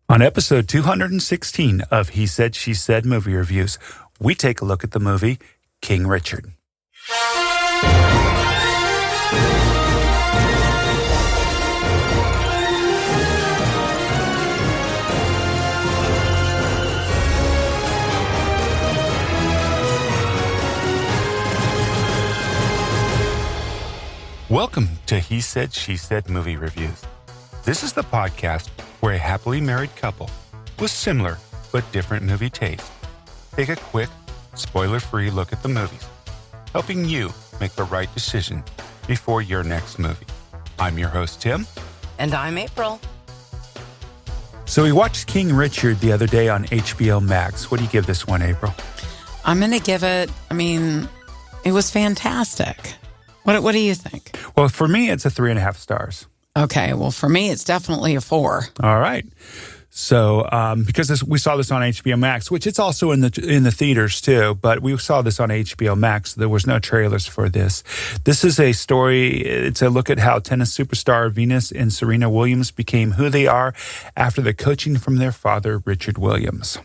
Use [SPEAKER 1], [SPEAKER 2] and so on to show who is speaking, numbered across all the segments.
[SPEAKER 1] On episode 216 of He Said, She Said Movie Reviews, we take a look at the movie King Richard. Welcome to He Said, She Said Movie Reviews. This is the podcast where a happily married couple with similar but different movie taste take a quick, spoiler-free look at the movies, helping you make the right decision before your next movie. I'm your host, Tim.
[SPEAKER 2] And I'm April.
[SPEAKER 1] So we watched King Richard the other day on HBOMax. What do you give this one, April?
[SPEAKER 2] I'm going to give it, it was fantastic. What do you think?
[SPEAKER 1] Well, for me, it's a 3.5 stars.
[SPEAKER 2] Okay, well, for me, it's definitely a 4.
[SPEAKER 1] All right. So, because we saw this on HBO Max, which it's also in the theaters too, but we saw this on HBO Max. There was no trailers for this. This is a story. It's a look at how tennis superstar Venus and Serena Williams became who they are after the coaching from their father, Richard Williams.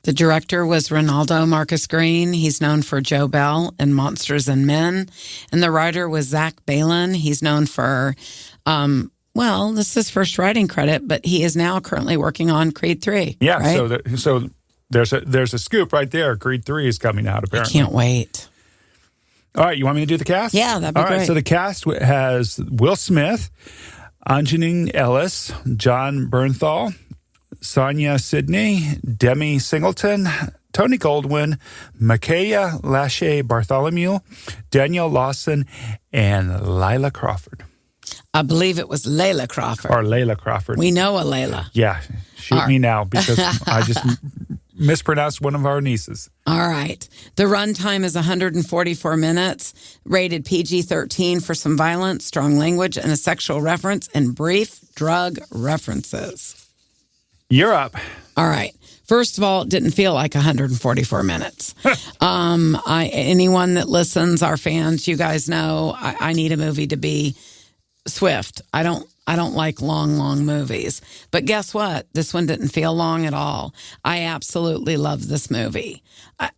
[SPEAKER 2] The director was Reinaldo Marcus Green. He's known for Joe Bell and Monsters and Men. And the writer was Zach Baylin. He's known for, this is his first writing credit, but he is now currently working on Creed 3.
[SPEAKER 1] Yeah,
[SPEAKER 2] right?
[SPEAKER 1] so there's a scoop right there. Creed 3 is coming out, apparently.
[SPEAKER 2] I can't wait.
[SPEAKER 1] All right, you want me to do the cast?
[SPEAKER 2] Yeah, that'd be great.
[SPEAKER 1] All right, so the cast has Will Smith, Aunjanue Ellis, John Bernthal, Saniyya Sidney, Demi Singleton, Tony Goldwyn, Mikayla, Lashae Bartholomew, Daniele Lawson, and Layla Crawford.
[SPEAKER 2] I believe it was Layla Crawford.
[SPEAKER 1] Or Layla Crawford.
[SPEAKER 2] We know a Layla.
[SPEAKER 1] Yeah, shoot me now because I just mispronounced one of our nieces.
[SPEAKER 2] All right. The runtime is 144 minutes, rated PG-13 for some violence, strong language, and a sexual reference, and brief drug references.
[SPEAKER 1] You're up.
[SPEAKER 2] All right. First of all, it didn't feel like 144 minutes. Anyone that listens, our fans, you guys know I need a movie to be swift. I don't like long movies. But guess what? This one didn't feel long at all. I absolutely love this movie.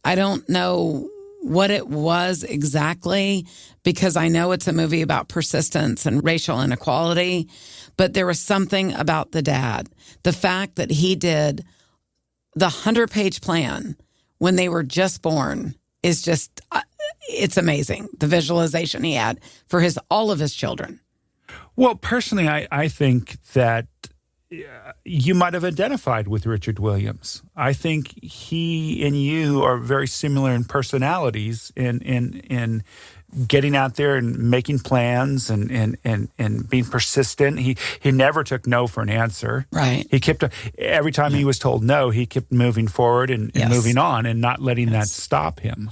[SPEAKER 2] I don't know what it was exactly because I know it's a movie about persistence and racial inequality, but there was something about the dad. The fact that he did the 100-page plan when they were just born is just, it's amazing. The visualization he had for all of his children.
[SPEAKER 1] Well, personally, I think that you might have identified with Richard Williams. I think he and you are very similar in personalities in getting out there and making plans and being persistent. He never took no for an answer.
[SPEAKER 2] Right.
[SPEAKER 1] He kept, every time he was told no, he kept moving forward and moving on and not letting that stop him.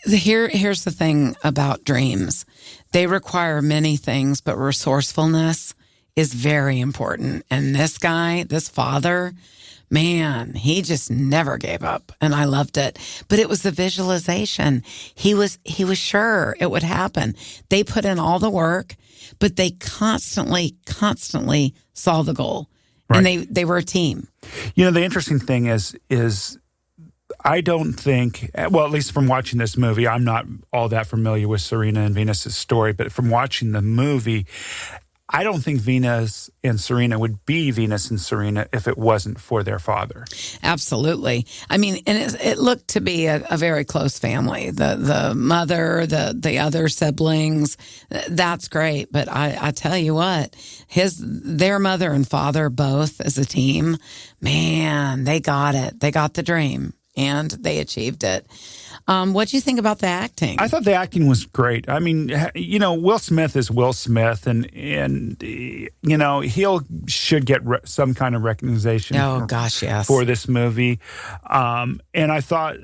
[SPEAKER 2] Here's the thing about dreams. They require many things, but resourcefulness is very important. And this guy, this father, man, he just never gave up. And I loved it. But it was the visualization. He was sure it would happen. They put in all the work, but they constantly saw the goal. Right. And they were a team.
[SPEAKER 1] You know, the interesting thing is I don't think, well, at least from watching this movie, I'm not all that familiar with Serena and Venus' story, but from watching the movie, I don't think Venus and Serena would be Venus and Serena if it wasn't for their father.
[SPEAKER 2] Absolutely. And it looked to be a very close family. The mother, the other siblings, that's great. But I tell you what, their mother and father both as a team, man, they got it. They got the dream. And they achieved it. What do you think about the acting?
[SPEAKER 1] I thought the acting was great. Will Smith is Will Smith, and should get some kind of recognition.
[SPEAKER 2] Oh gosh, yes,
[SPEAKER 1] for this movie. And I thought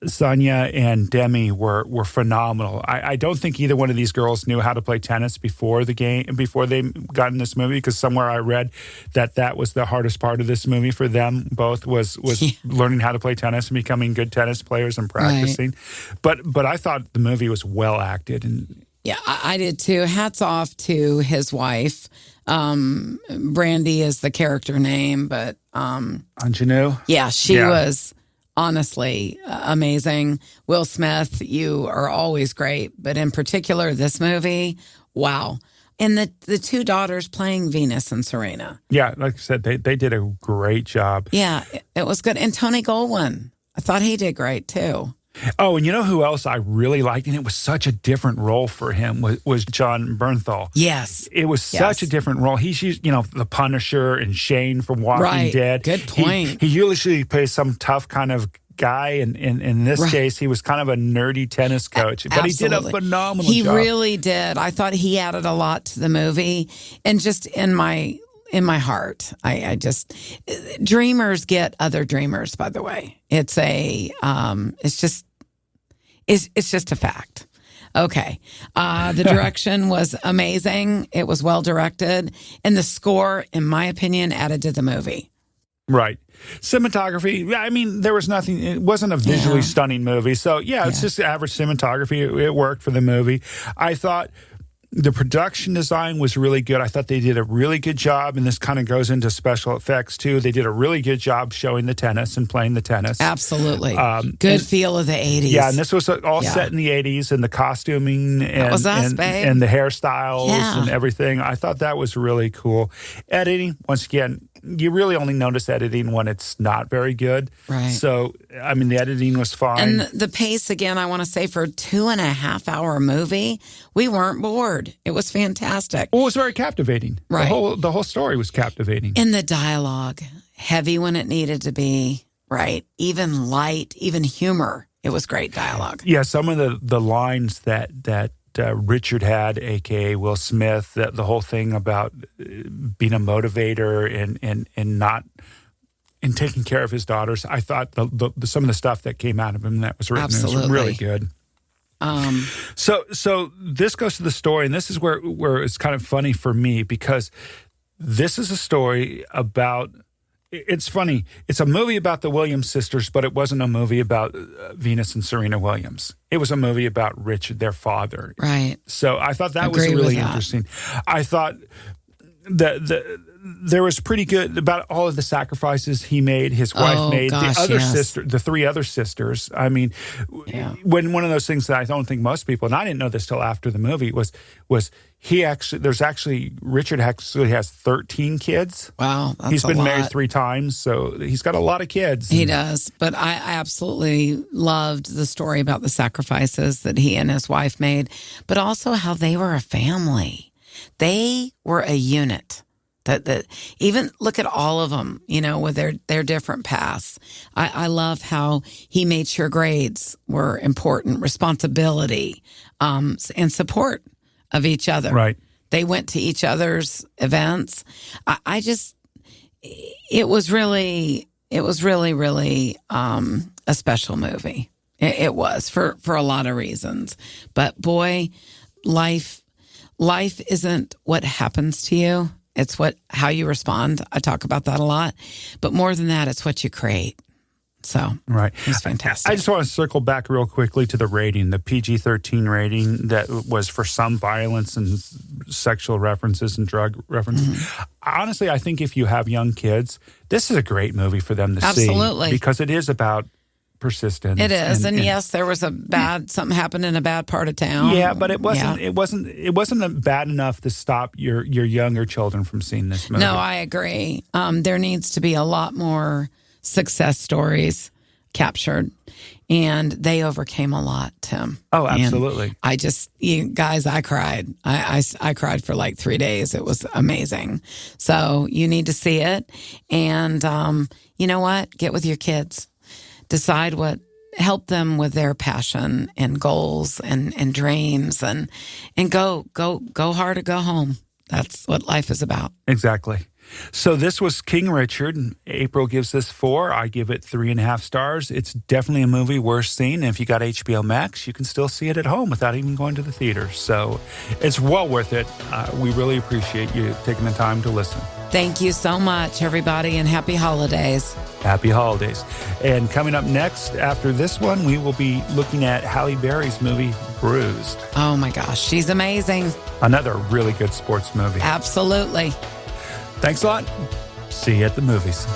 [SPEAKER 1] Saniyya and Demi were phenomenal. I don't think either one of these girls knew how to play tennis before they got in this movie, because somewhere I read that was the hardest part of this movie for them both was learning how to play tennis and becoming good tennis players and practicing. Right. But I thought the movie was well acted,
[SPEAKER 2] Yeah, I did too. Hats off to his wife. Brandy is the character name, but
[SPEAKER 1] Aunjanue?
[SPEAKER 2] yeah, she was honestly amazing. Will Smith, you are always great, but in particular, this movie, wow. And the two daughters playing Venus and Serena.
[SPEAKER 1] Yeah, like I said, they did a great job.
[SPEAKER 2] Yeah, it was good. And Tony Goldwyn, I thought he did great too.
[SPEAKER 1] Oh, and you know who else I really liked, and it was such a different role for him, was John Bernthal.
[SPEAKER 2] Yes.
[SPEAKER 1] It was such a different role. He's, the Punisher and Shane from Walking Dead.
[SPEAKER 2] Good point.
[SPEAKER 1] He usually plays some tough kind of guy, and in this case, he was kind of a nerdy tennis coach. But he did a phenomenal job. He
[SPEAKER 2] really did. I thought he added a lot to the movie, and just in my heart, I just dreamers get other dreamers. By the way, it's just a fact. Okay, the direction was amazing. It was well directed, and the score, in my opinion, added to the movie.
[SPEAKER 1] Right. Cinematography, I mean, there was nothing, it wasn't a visually stunning movie. So, it's just average cinematography. It worked for the movie. I thought the production design was really good. I thought they did a really good job, and this kind of goes into special effects, too. They did a really good job showing the tennis and playing the tennis.
[SPEAKER 2] Absolutely. Good feel of the 80s.
[SPEAKER 1] Yeah, and this was all set in the 80s, and the costuming and the hairstyles and everything. I thought that was really cool. Editing, once again, you really only notice editing when it's not very good.
[SPEAKER 2] Right.
[SPEAKER 1] So, I mean, the editing was fine.
[SPEAKER 2] And the pace, again, I want to say for a 2.5-hour movie, we weren't bored. It was fantastic.
[SPEAKER 1] Well, it was very captivating.
[SPEAKER 2] Right.
[SPEAKER 1] The whole story was captivating.
[SPEAKER 2] And the dialogue, heavy when it needed to be, right? Even light, even humor. It was great dialogue.
[SPEAKER 1] Yeah, some of the lines that Richard had, a.k.a. Will Smith, the whole thing about being a motivator and not and taking care of his daughters. I thought some of the stuff that came out of him that was written was really good. So this goes to the story, and this is where it's kind of funny for me, because this is a story about. It's funny. It's a movie about the Williams sisters, but it wasn't a movie about Venus and Serena Williams. It was a movie about Richard, their father.
[SPEAKER 2] Right.
[SPEAKER 1] So I thought that was really interesting. I thought that there was pretty good about all of the sacrifices he made, his wife made, the three other sisters. I mean, when one of those things that I don't think most people, and I didn't know this till after the movie, was Richard actually has 13 kids.
[SPEAKER 2] Wow.
[SPEAKER 1] He's been married 3 times, so he's got a lot of kids.
[SPEAKER 2] He does. But I absolutely loved the story about the sacrifices that he and his wife made, but also how they were a family. They were a unit. That even look at all of them, with their different paths. I love how he made sure grades were important, responsibility, and support of each other.
[SPEAKER 1] Right.
[SPEAKER 2] They went to each other's events. It was really, really a special movie. It was for a lot of reasons. But boy, life isn't what happens to you. It's how you respond. I talk about that a lot. But more than that, it's what you create. So it's fantastic.
[SPEAKER 1] I just want to circle back real quickly to the rating, the PG-13 rating that was for some violence and sexual references and drug references. Mm-hmm. Honestly, I think if you have young kids, this is a great movie for them to see.
[SPEAKER 2] Absolutely.
[SPEAKER 1] Because it is about persistence.
[SPEAKER 2] It is, and yes, there was something happened in a bad part of town.
[SPEAKER 1] Yeah, but it wasn't bad enough to stop your younger children from seeing this movie.
[SPEAKER 2] No, I agree. There needs to be a lot more success stories captured, and they overcame a lot, Tim.
[SPEAKER 1] Oh, absolutely.
[SPEAKER 2] And I cried. I cried for like 3 days. It was amazing. So you need to see it, and you know what? Get with your kids. Decide help them with their passion and goals and dreams and go hard or go home. That's what life is about.
[SPEAKER 1] Exactly. So this was King Richard. April gives this 4. I give it 3.5 stars. It's definitely a movie worth seeing. And if you got HBO Max, you can still see it at home without even going to the theater. So it's well worth it. We really appreciate you taking the time to listen.
[SPEAKER 2] Thank you so much, everybody, and happy holidays.
[SPEAKER 1] Happy holidays. And coming up next, after this one, we will be looking at Halle Berry's movie, Bruised.
[SPEAKER 2] Oh, my gosh. She's amazing.
[SPEAKER 1] Another really good sports movie.
[SPEAKER 2] Absolutely.
[SPEAKER 1] Thanks a lot. See you at the movies.